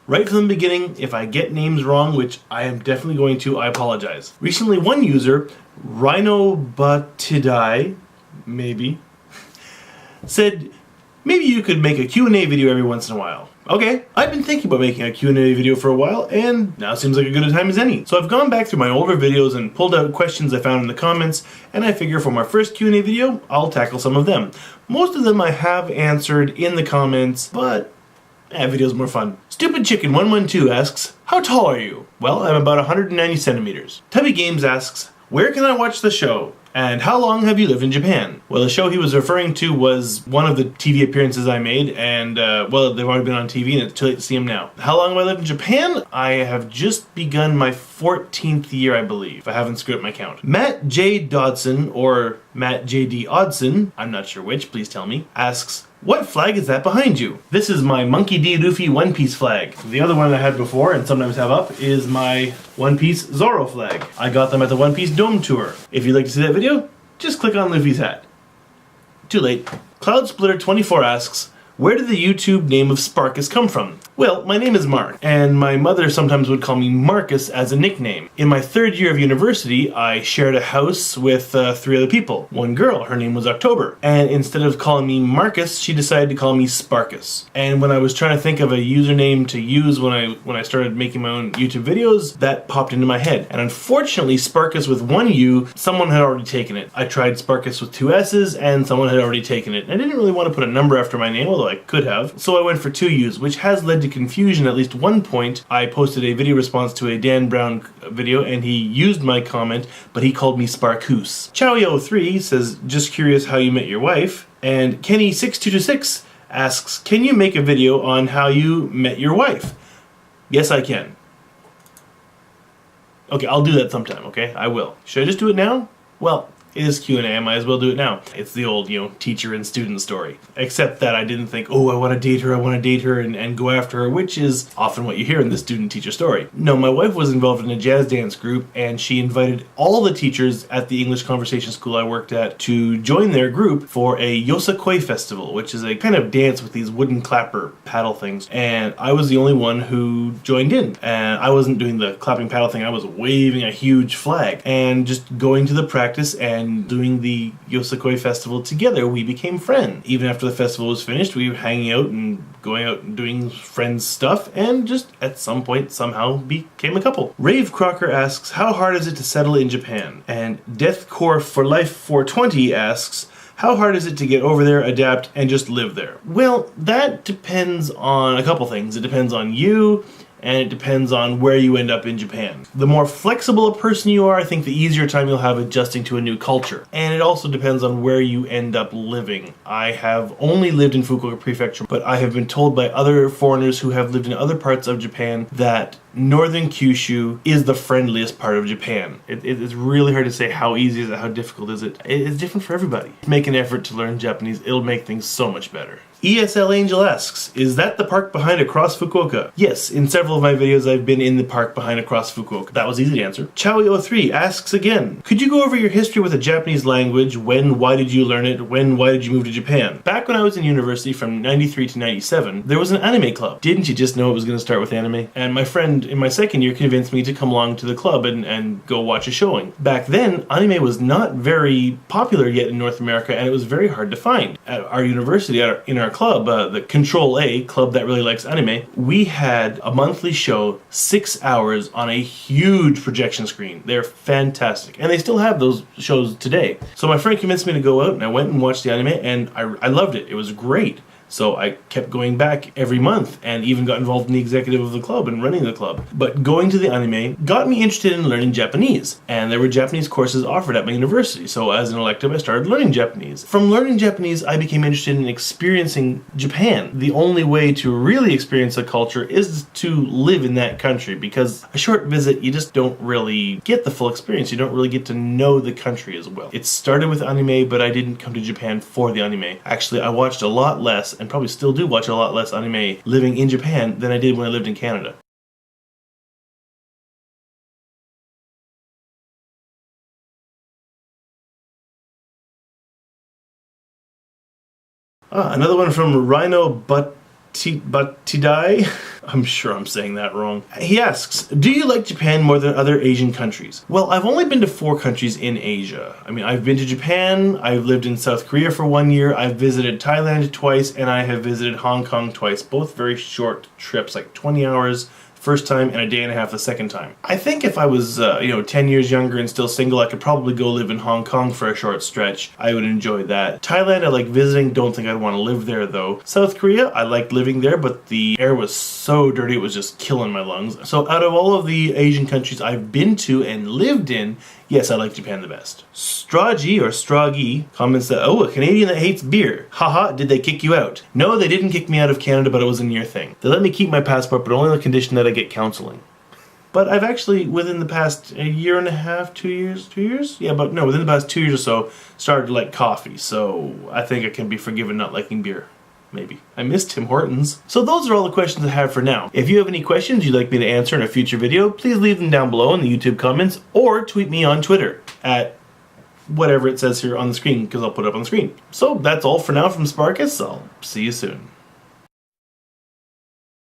Right from the beginning, if I get names wrong, which I am definitely going to, I apologize. Recently, one user, Rhinobutidai, maybe, said, maybe you could make a Q&A video every once in a while. Okay, I've been thinking about making a Q&A video for a while, and now seems like a good a time as any. So I've gone back through my older videos and pulled out questions I found in the comments, and I figure for my first Q&A video, I'll tackle some of them. Most of them I have answered in the comments, but video's more fun. Stupid Chicken 112 asks, how tall are you? Well, I'm about 190 centimeters. Tubby Games asks, where can I watch the show? And how long have you lived in Japan? Well, the show he was referring to was one of the TV appearances I made, and, well, they've already been on TV, and it's too late to see them now. How long have I lived in Japan? I have just begun my 14th year, I believe, if I haven't screwed up my count. Matt J. Dodson, or Matt J.D. Odson, I'm not sure which, please tell me, asks, what flag is that behind you? This is my Monkey D. Luffy One Piece flag. The other one I had before, and sometimes have up, is my One Piece Zoro flag. I got them at the One Piece Dome Tour. If you'd like to see that video, just click on Luffy's hat. Too late. CloudSplitter24 asks, where did the YouTube name of Sparkuus come from? Well, my name is Mark, and my mother sometimes would call me Marcus as a nickname. In my 3rd year of university, I shared a house with 3 other people. One girl, her name was October, and instead of calling me Marcus, she decided to call me Sparkuus. And when I was trying to think of a username to use when I started making my own YouTube videos, that popped into my head. And unfortunately, Sparkuus with 1 U, someone had already taken it. I tried Sparkuus with 2 S's, and someone had already taken it. And I didn't really want to put a number after my name, although I could have, so I went for 2 U's, which has led to confusion at least one point. I posted a video response to a Dan Brown video, and he used my comment, but he called me Sparkuus. Chowie03 says, just curious how you met your wife, and Kenny6226 asks, can you make a video on how you met your wife? Yes, I can. Okay, I'll do that sometime, okay? I will. Should I just do it now? Well, it is Q&A, I might as well do it now. It's the old, teacher and student story. Except that I didn't think, oh, I want to date her, and go after her, which is often what you hear in the student-teacher story. No, my wife was involved in a jazz dance group, and she invited all the teachers at the English conversation school I worked at to join their group for a Yosakoi festival, which is a kind of dance with these wooden clapper paddle things. And I was the only one who joined in. And I wasn't doing the clapping paddle thing, I was waving a huge flag. And just going to the practice and doing the Yosakoi festival together, we became friends. Even after the festival was finished, we were hanging out and going out and doing friends stuff, and just at some point somehow became a couple. Rave Crocker asks, how hard is it to settle in Japan? And Deathcore for Life 420 asks, how hard is it to get over there, adapt, and just live there? Well, that depends on a couple things. It depends on you, and it depends on where you end up in Japan. The more flexible a person you are, I think the easier time you'll have adjusting to a new culture. And it also depends on where you end up living. I have only lived in Fukuoka Prefecture, but I have been told by other foreigners who have lived in other parts of Japan that northern Kyushu is the friendliest part of Japan. It's really hard to say how easy is it, how difficult is it. It's different for everybody. Make an effort to learn Japanese, it'll make things so much better. ESL Angel asks, is that the park behind Across Fukuoka? Yes, in several of my videos I've been in the park behind Across Fukuoka. That was easy to answer. Chowie03 asks again, could you go over your history with the Japanese language? When, why did you learn it? When, why did you move to Japan? Back when I was in university from 93 to 97, there was an anime club. Didn't you just know it was going to start with anime? And my friend in my 2nd year convinced me to come along to the club and go watch a showing. Back then, anime was not very popular yet in North America, and it was very hard to find. At our university, in our club, the Control A, club that really likes anime, we had a monthly show, 6 hours on a huge projection screen. They're fantastic. And they still have those shows today. So my friend convinced me to go out, and I went and watched the anime, and I loved it. It was great. So I kept going back every month and even got involved in the executive of the club and running the club. But going to the anime got me interested in learning Japanese. And there were Japanese courses offered at my university. So as an elective, I started learning Japanese. From learning Japanese, I became interested in experiencing Japan. The only way to really experience a culture is to live in that country, because a short visit, you just don't really get the full experience. You don't really get to know the country as well. It started with anime, but I didn't come to Japan for the anime. Actually, I watched a lot less, and probably still do watch a lot less anime living in Japan than I did when I lived in Canada. Another one from Rhino Batidai. I'm sure I'm saying that wrong. He asks, do you like Japan more than other Asian countries? Well, I've only been to 4 countries in Asia. I mean, I've been to Japan, I've lived in South Korea for 1 year, I've visited Thailand twice, and I have visited Hong Kong twice. Both very short trips, like 20 hours first time and a day and a half the second time. I think if I was, 10 years younger and still single, I could probably go live in Hong Kong for a short stretch. I would enjoy that. Thailand, I like visiting. Don't think I'd want to live there, though. South Korea, I liked living there, but the air was so dirty, it was just killing my lungs. So out of all of the Asian countries I've been to and lived in, yes, I like Japan the best. Stragi comments that, oh, a Canadian that hates beer. Haha, did they kick you out? No, they didn't kick me out of Canada, but it was a near thing. They let me keep my passport, but only on the condition that I get counseling. But I've actually, within the past year and a half, 2 years? 2 years? Yeah, but no, within the past 2 years or so, started to like coffee, so I think I can be forgiven not liking beer. Maybe. I miss Tim Hortons. So those are all the questions I have for now. If you have any questions you'd like me to answer in a future video, please leave them down below in the YouTube comments or tweet me on Twitter at whatever it says here on the screen, because I'll put it up on the screen. So that's all for now from Sparkuus. I'll see you soon.